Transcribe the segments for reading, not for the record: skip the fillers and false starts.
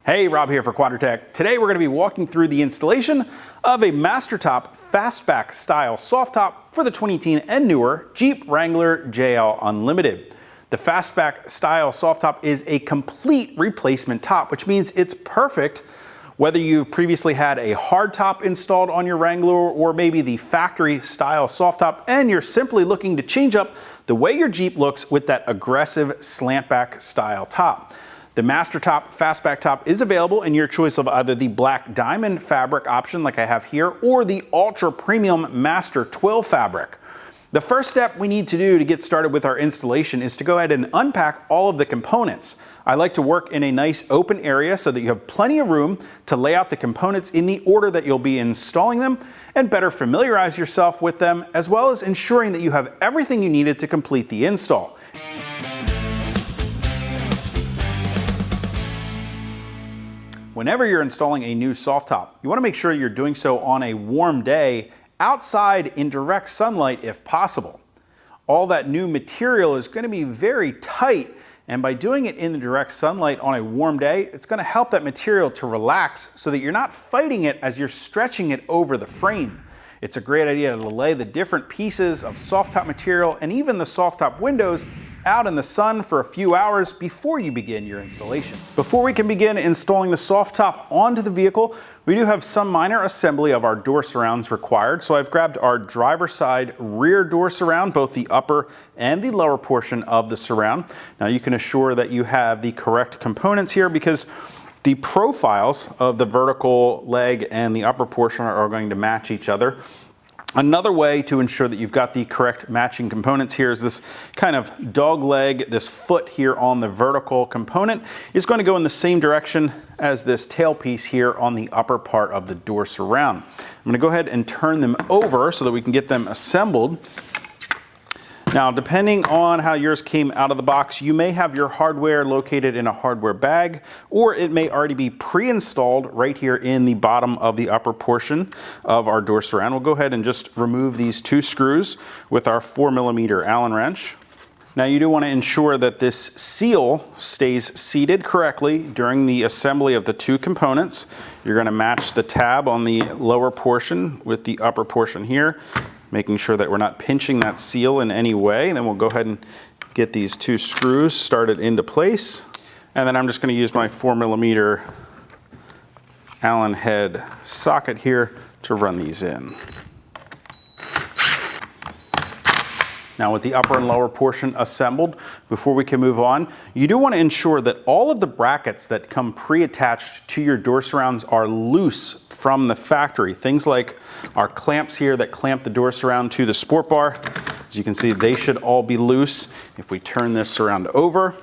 Hey, Rob here for Quadratec. Today we're going to be walking through the installation of a Mastertop Fastback style soft top for the 2018 and newer Jeep Wrangler JL Unlimited. The Fastback style soft top is a complete replacement top, which means it's perfect whether you've previously had a hard top installed on your Wrangler or maybe the factory style soft top and you're simply looking to change up the way your Jeep looks with that aggressive slantback style top. The Mastertop Fastback Top is available in your choice of either the black diamond fabric option like I have here or the ultra premium Master Twill fabric. The first step we need to do to get started with our installation is to go ahead and unpack all of the components. I like to work in a nice open area so that you have plenty of room to lay out the components in the order that you'll be installing them and better familiarize yourself with them, as well as ensuring that you have everything you needed to complete the install. Whenever you're installing a new soft top, you want to make sure you're doing so on a warm day, outside in direct sunlight if possible. All that new material is going to be very tight, and by doing it in the direct sunlight on a warm day, it's going to help that material to relax so that you're not fighting it as you're stretching it over the frame. It's a great idea to lay the different pieces of soft top material and even the soft top windows out in the sun for a few hours before you begin your installation. Before we can begin installing the soft top onto the vehicle, we do have some minor assembly of our door surrounds required. So I've grabbed our driver's side rear door surround, both the upper and the lower portion of the surround. Now you can assure that you have the correct components here because the profiles of the vertical leg and the upper portion are going to match each other. Another way to ensure that you've got the correct matching components here is this kind of dog leg. This foot here on the vertical component is going to go in the same direction as this tailpiece here on the upper part of the door surround. I'm going to go ahead and turn them over so that we can get them assembled. Now, depending on how yours came out of the box, you may have your hardware located in a hardware bag, or it may already be pre-installed right here in the bottom of the upper portion of our door surround. We'll go ahead and just remove these two screws with our 4mm Allen wrench. Now, you do want to ensure that this seal stays seated correctly during the assembly of the two components. You're going to match the tab on the lower portion with the upper portion here, making sure that we're not pinching that seal in any way. And then we'll go ahead and get these two screws started into place. And then I'm just going to use my 4mm Allen head socket here to run these in. Now with the upper and lower portion assembled, before we can move on, you do want to ensure that all of the brackets that come pre-attached to your door surrounds are loose from the factory. Things like our clamps here that clamp the door surround to the sport bar. As you can see, they should all be loose. If we turn this surround over,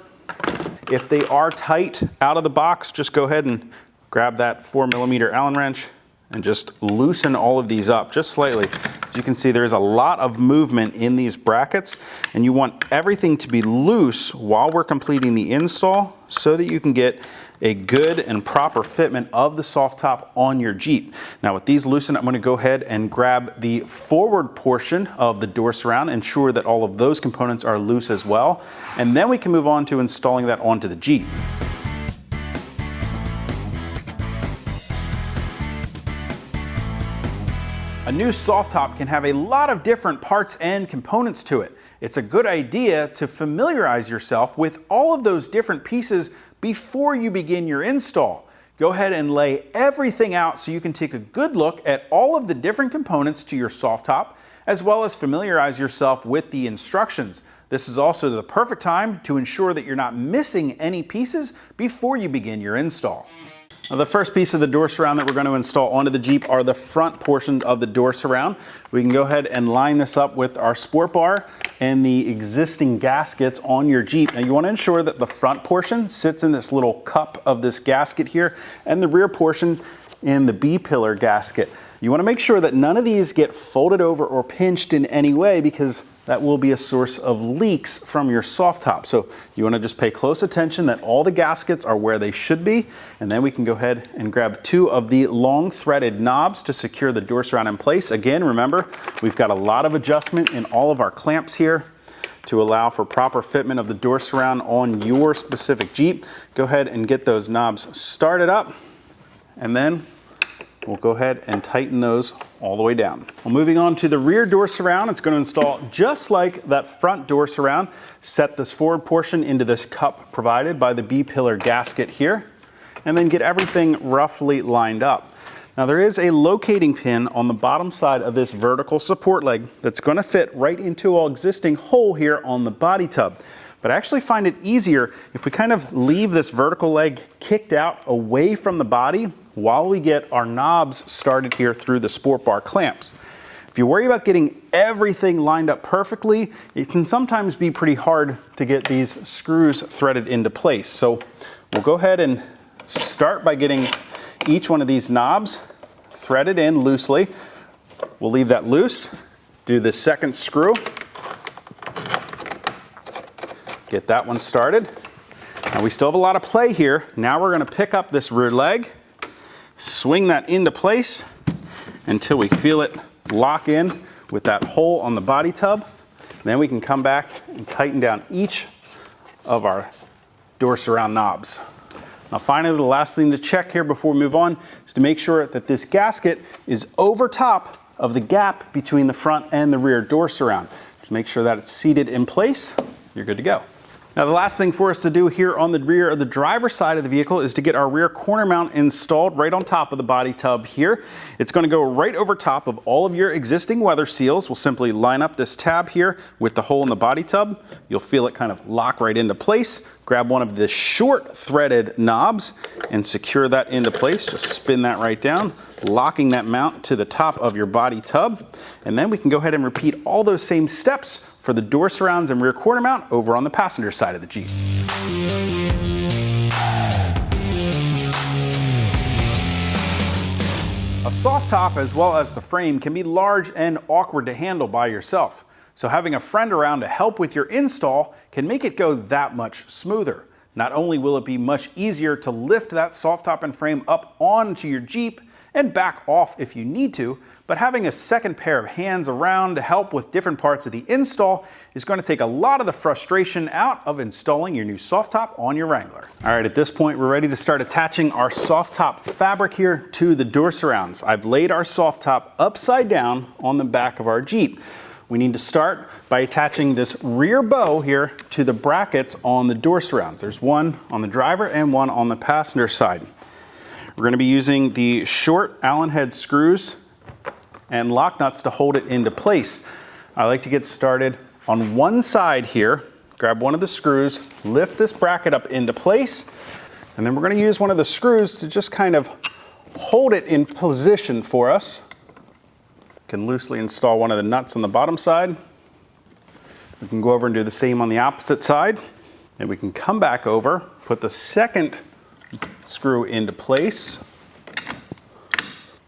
if they are tight out of the box, just go ahead and grab that 4mm Allen wrench and just loosen all of these up just slightly. As you can see, there is a lot of movement in these brackets, and you want everything to be loose while we're completing the install so that you can get a good and proper fitment of the soft top on your Jeep. Now with these loosened, I'm going to go ahead and grab the forward portion of the door surround, ensure that all of those components are loose as well, and then we can move on to installing that onto the Jeep. A new soft top can have a lot of different parts and components to it. It's a good idea to familiarize yourself with all of those different pieces before you begin your install. Go ahead and lay everything out so you can take a good look at all of the different components to your soft top, as well as familiarize yourself with the instructions. This is also the perfect time to ensure that you're not missing any pieces before you begin your install. Now, the first piece of the door surround that we're going to install onto the Jeep are the front portions of the door surround. We can go ahead and line this up with our sport bar and the existing gaskets on your Jeep. Now you want to ensure that the front portion sits in this little cup of this gasket here and the rear portion in the B-pillar gasket. You want to make sure that none of these get folded over or pinched in any way because that will be a source of leaks from your soft top. So you want to just pay close attention that all the gaskets are where they should be, and then we can go ahead and grab two of the long threaded knobs to secure the door surround in place. Again, remember, we've got a lot of adjustment in all of our clamps here to allow for proper fitment of the door surround on your specific Jeep. Go ahead and get those knobs started up, and then we'll go ahead and tighten those all the way down. Well, moving on to the rear door surround, it's going to install just like that front door surround. Set this forward portion into this cup provided by the B-pillar gasket here, and then get everything roughly lined up. Now there is a locating pin on the bottom side of this vertical support leg that's going to fit right into our existing hole here on the body tub. But I actually find it easier if we kind of leave this vertical leg kicked out away from the body while we get our knobs started here through the sport bar clamps. If you worry about getting everything lined up perfectly, it can sometimes be pretty hard to get these screws threaded into place. So we'll go ahead and start by getting each one of these knobs threaded in loosely. We'll leave that loose, do the second screw, get that one started. Now we still have a lot of play here. Now we're going to pick up this rear leg, swing that into place until we feel it lock in with that hole on the body tub. Then we can come back and tighten down each of our door surround knobs. Now finally, the last thing to check here before we move on is to make sure that this gasket is over top of the gap between the front and the rear door surround. To make sure that it's seated in place, you're good to go. Now the last thing for us to do here on the rear of the driver's side of the vehicle is to get our rear corner mount installed right on top of the body tub here. It's going to go right over top of all of your existing weather seals. We'll simply line up this tab here with the hole in the body tub. You'll feel it kind of lock right into place. Grab one of the short threaded knobs and secure that into place. Just spin that right down, locking that mount to the top of your body tub. And then we can go ahead and repeat all those same steps for the door surrounds and rear corner mount over on the passenger side of the Jeep. A soft top as well as the frame can be large and awkward to handle by yourself. So having a friend around to help with your install can make it go that much smoother. Not only will it be much easier to lift that soft top and frame up onto your Jeep and back off if you need to, but having a second pair of hands around to help with different parts of the install is going to take a lot of the frustration out of installing your new soft top on your Wrangler. All right, at this point, we're ready to start attaching our soft top fabric here to the door surrounds. I've laid our soft top upside down on the back of our Jeep. We need to start by attaching this rear bow here to the brackets on the door surrounds. There's one on the driver and one on the passenger side. We're going to be using the short Allen head screws and lock nuts to hold it into place. I like to get started on one side here. Grab one of the screws, lift this bracket up into place, and then we're going to use one of the screws to just kind of hold it in position for us. Can loosely install one of the nuts on the bottom side. We can go over and do the same on the opposite side. Then we can come back over, put the second screw into place.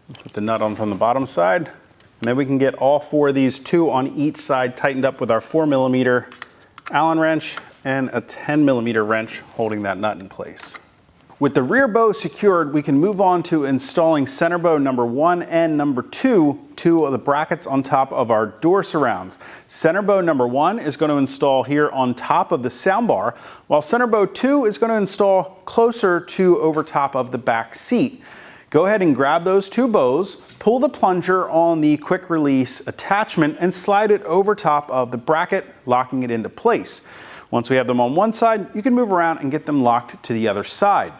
Put the nut on from the bottom side. And then we can get all four of these, two on each side, tightened up with our 4mm Allen wrench and a 10mm wrench holding that nut in place. With the rear bow secured, we can move on to installing center bow number 1 and number 2, two of the brackets on top of our door surrounds. Center bow number 1 is going to install here on top of the soundbar, while center bow 2 is going to install closer to over top of the back seat. Go ahead and grab those two bows, pull the plunger on the quick release attachment and slide it over top of the bracket, locking it into place. Once we have them on one side, you can move around and get them locked to the other side.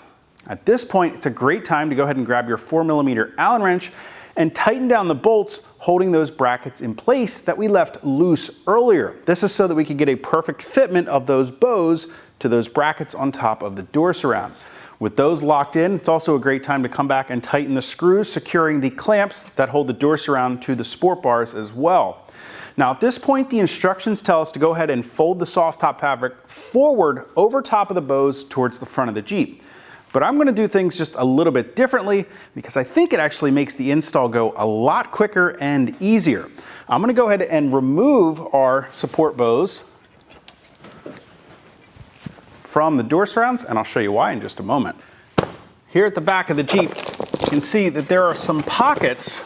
At this point, it's a great time to go ahead and grab your 4mm Allen wrench and tighten down the bolts holding those brackets in place that we left loose earlier. This is so that we can get a perfect fitment of those bows to those brackets on top of the door surround. With those locked in, it's also a great time to come back and tighten the screws securing the clamps that hold the door surround to the sport bars as well. Now at this point, the instructions tell us to go ahead and fold the soft top fabric forward over top of the bows towards the front of the Jeep. But I'm going to do things just a little bit differently because I think it actually makes the install go a lot quicker and easier. I'm going to go ahead and remove our support bows from the door surrounds, and I'll show you why in just a moment. Here at the back of the Jeep, you can see that there are some pockets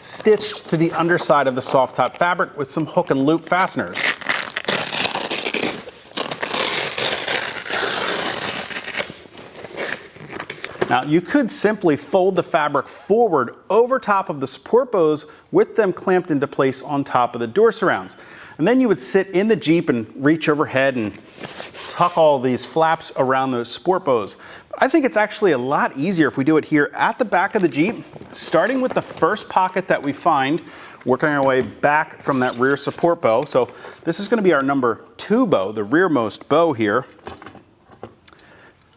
stitched to the underside of the soft top fabric with some hook and loop fasteners. Now you could simply fold the fabric forward over top of the support bows with them clamped into place on top of the door surrounds. And then you would sit in the Jeep and reach overhead and tuck all these flaps around those support bows. I think it's actually a lot easier if we do it here at the back of the Jeep, starting with the first pocket that we find, working our way back from that rear support bow. So this is going to be our number 2 bow, the rearmost bow here.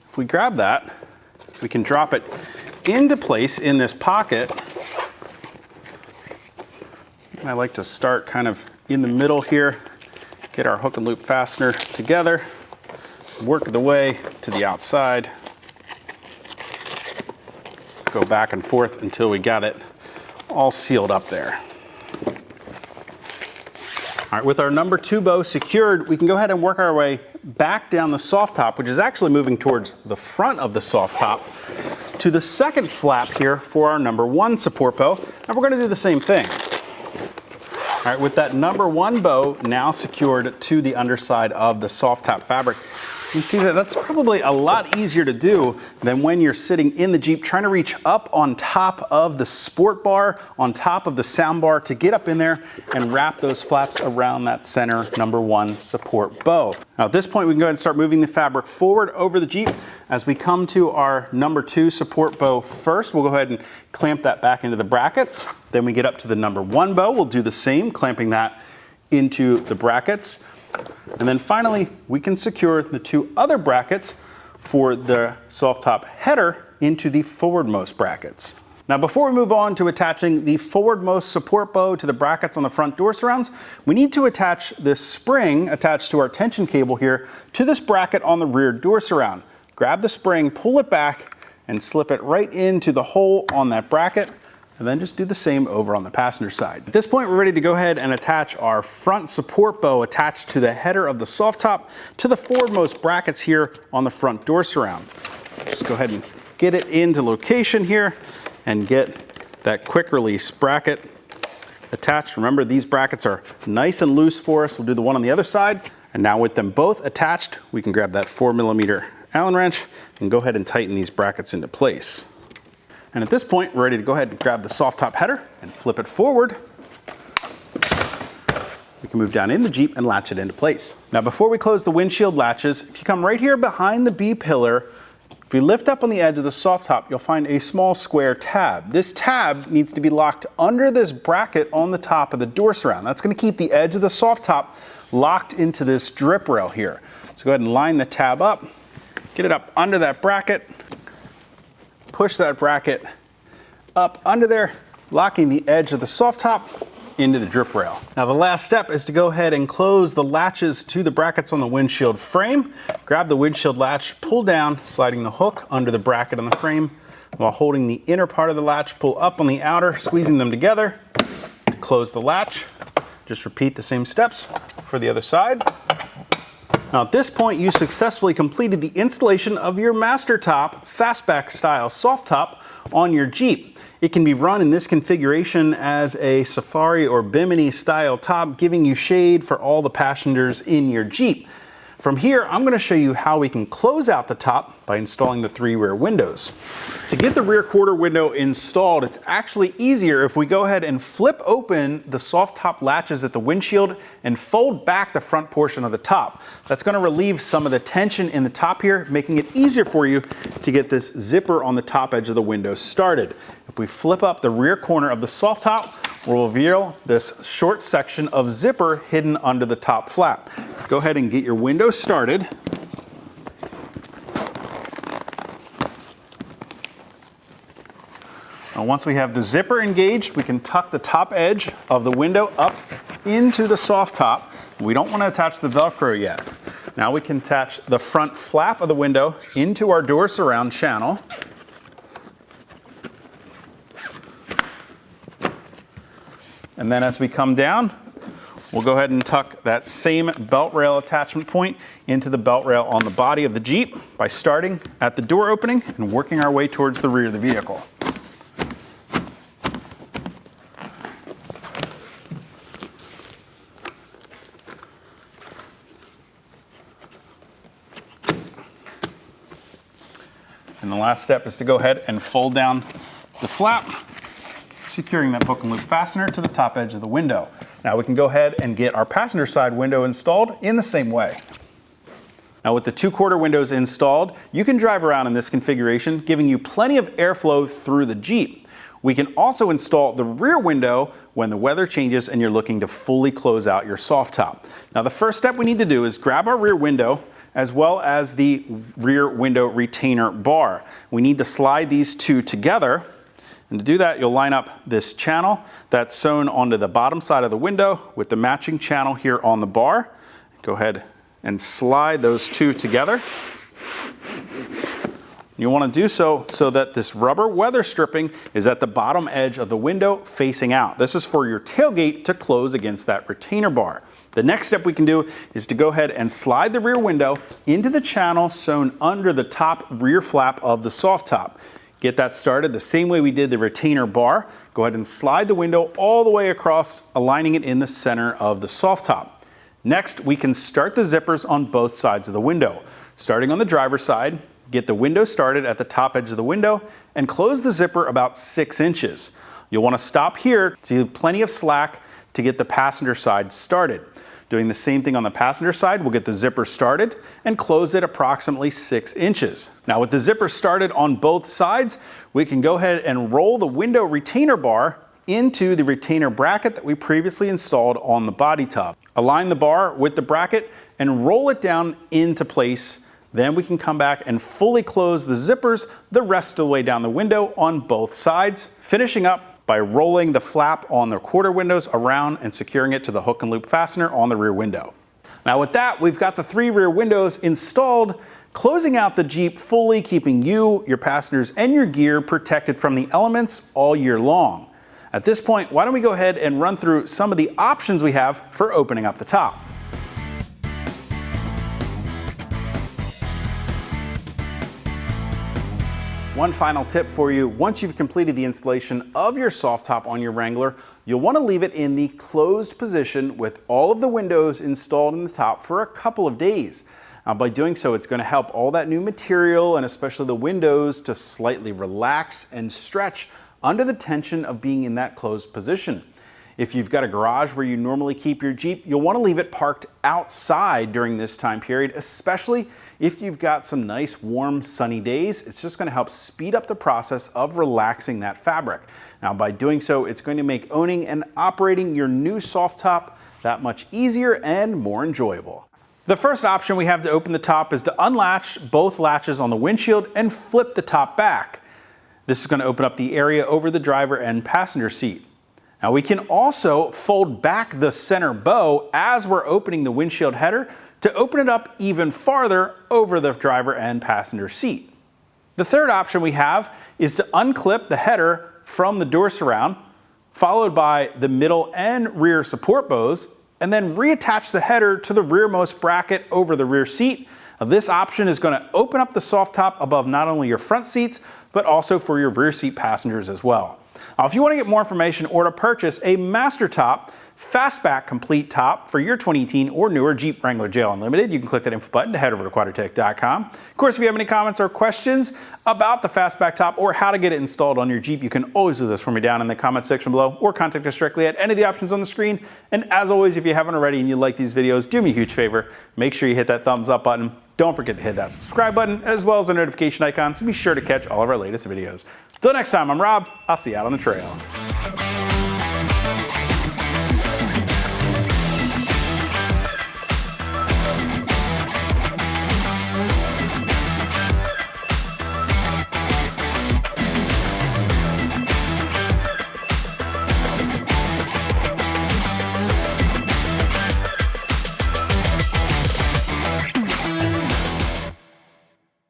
If we grab that, we can drop it into place in this pocket. And I like to start kind of in the middle here, get our hook and loop fastener together, work the way to the outside, go back and forth until we got it all sealed up there. All right, with our number 2 bow secured, we can go ahead and work our way back down the soft top, which is actually moving towards the front of the soft top, to the second flap here for our number 1 support bow. And we're going to do the same thing. All right, with that number 1 bow now secured to the underside of the soft top fabric, you can see that that's probably a lot easier to do than when you're sitting in the Jeep trying to reach up on top of the sport bar, on top of the sound bar to get up in there and wrap those flaps around that center number 1 support bow. Now at this point, we can go ahead and start moving the fabric forward over the Jeep. As we come to our number 2 support bow first, we'll go ahead and clamp that back into the brackets. Then we get up to the number 1 bow, we'll do the same, clamping that into the brackets. And then finally, we can secure the 2 other brackets for the soft top header into the forwardmost brackets. Now, before we move on to attaching the forwardmost support bow to the brackets on the front door surrounds, we need to attach this spring attached to our tension cable here to this bracket on the rear door surround. Grab the spring, pull it back, and slip it right into the hole on that bracket. And then just do the same over on the passenger side. At this point, we're ready to go ahead and attach our front support bow attached to the header of the soft top to the forwardmost brackets here on the front door surround. Just go ahead and get it into location here and get that quick release bracket attached. Remember, these brackets are nice and loose for us. We'll do the one on the other side. And now with them both attached, we can grab that 4mm Allen wrench and go ahead and tighten these brackets into place. And at this point, we're ready to go ahead and grab the soft top header and flip it forward. We can move down in the Jeep and latch it into place. Now, before we close the windshield latches, if you come right here behind the B pillar, if we lift up on the edge of the soft top, you'll find a small square tab. This tab needs to be locked under this bracket on the top of the door surround. That's going to keep the edge of the soft top locked into this drip rail here. So go ahead and line the tab up, get it up under that bracket, push that bracket up under there, locking the edge of the soft top into the drip rail. Now the last step is to go ahead and close the latches to the brackets on the windshield frame. Grab the windshield latch, pull down, sliding the hook under the bracket on the frame, while holding the inner part of the latch, pull up on the outer, squeezing them together to close the latch. Just repeat the same steps for the other side. Now at this point, you successfully completed the installation of your Mastertop Fastback style soft top on your Jeep. It can be run in this configuration as a Safari or Bimini style top, giving you shade for all the passengers in your Jeep. From here, I'm going to show you how we can close out the top by installing the 3 rear windows. To get the rear quarter window installed, it's actually easier if we go ahead and flip open the soft top latches at the windshield and fold back the front portion of the top. That's going to relieve some of the tension in the top here, making it easier for you to get this zipper on the top edge of the window started. If we flip up the rear corner of the soft top, we'll reveal this short section of zipper hidden under the top flap. Go ahead and get your window started. Now once we have the zipper engaged, we can tuck the top edge of the window up into the soft top. We don't want to attach the Velcro yet. Now we can attach the front flap of the window into our door surround channel. And then as we come down, we'll go ahead and tuck that same belt rail attachment point into the belt rail on the body of the Jeep by starting at the door opening and working our way towards the rear of the vehicle. And the last step is to go ahead and fold down the flap, securing that hook and loop fastener to the top edge of the window. Now we can go ahead and get our passenger side window installed in the same way. Now with the 2/4 windows installed, you can drive around in this configuration, giving you plenty of airflow through the Jeep. We can also install the rear window when the weather changes and you're looking to fully close out your soft top. Now the first step we need to do is grab our rear window as well as the rear window retainer bar. We need to slide these two together. And to do that, you'll line up this channel that's sewn onto the bottom side of the window with the matching channel here on the bar. Go ahead and slide those two together. You want to do so that this rubber weather stripping is at the bottom edge of the window facing out. This is for your tailgate to close against that retainer bar. The next step we can do is to go ahead and slide the rear window into the channel sewn under the top rear flap of the soft top. Get that started the same way we did the retainer bar. Go ahead and slide the window all the way across, aligning it in the center of the soft top. Next, we can start the zippers on both sides of the window. Starting on the driver's side, get the window started at the top edge of the window and close the zipper about 6 inches. You'll want to stop here to leave plenty of slack to get the passenger side started. Doing the same thing on the passenger side, we'll get the zipper started and close it approximately 6 inches. Now with the zipper started on both sides, we can go ahead and roll the window retainer bar into the retainer bracket that we previously installed on the body tub. Align the bar with the bracket and roll it down into place. Then we can come back and fully close the zippers the rest of the way down the window on both sides, finishing up by rolling the flap on the quarter windows around and securing it to the hook and loop fastener on the rear window. Now with that, we've got the 3 rear windows installed, closing out the Jeep fully, keeping you, your passengers, and your gear protected from the elements all year long. At this point, why don't we go ahead and run through some of the options we have for opening up the top. One final tip for you, once you've completed the installation of your soft top on your Wrangler, you'll want to leave it in the closed position with all of the windows installed in the top for a couple of days. By doing so, it's going to help all that new material and especially the windows to slightly relax and stretch under the tension of being in that closed position. If you've got a garage where you normally keep your Jeep, you'll want to leave it parked outside during this time period, especially if you've got some nice, warm, sunny days. It's just going to help speed up the process of relaxing that fabric. Now, by doing so, it's going to make owning and operating your new soft top that much easier and more enjoyable. The first option we have to open the top is to unlatch both latches on the windshield and flip the top back. This is going to open up the area over the driver and passenger seat. Now we can also fold back the center bow as we're opening the windshield header to open it up even farther over the driver and passenger seat. The third option we have is to unclip the header from the door surround, followed by the middle and rear support bows, and then reattach the header to the rearmost bracket over the rear seat. Now, this option is going to open up the soft top above not only your front seats, but also for your rear seat passengers as well. Now, if you want to get more information or to purchase a Mastertop Fastback Complete Top for your 2018 or newer Jeep Wrangler JL Unlimited, you can click that info button to head over to Quadratec.com. Of course, if you have any comments or questions about the Fastback Top or how to get it installed on your Jeep, you can always do this for me down in the comment section below or contact us directly at any of the options on the screen. And as always, if you haven't already and you like these videos, do me a huge favor. Make sure you hit that thumbs up button. Don't forget to hit that subscribe button as well as the notification icon so be sure to catch all of our latest videos. Till next time, I'm Rob. I'll see you out on the trail.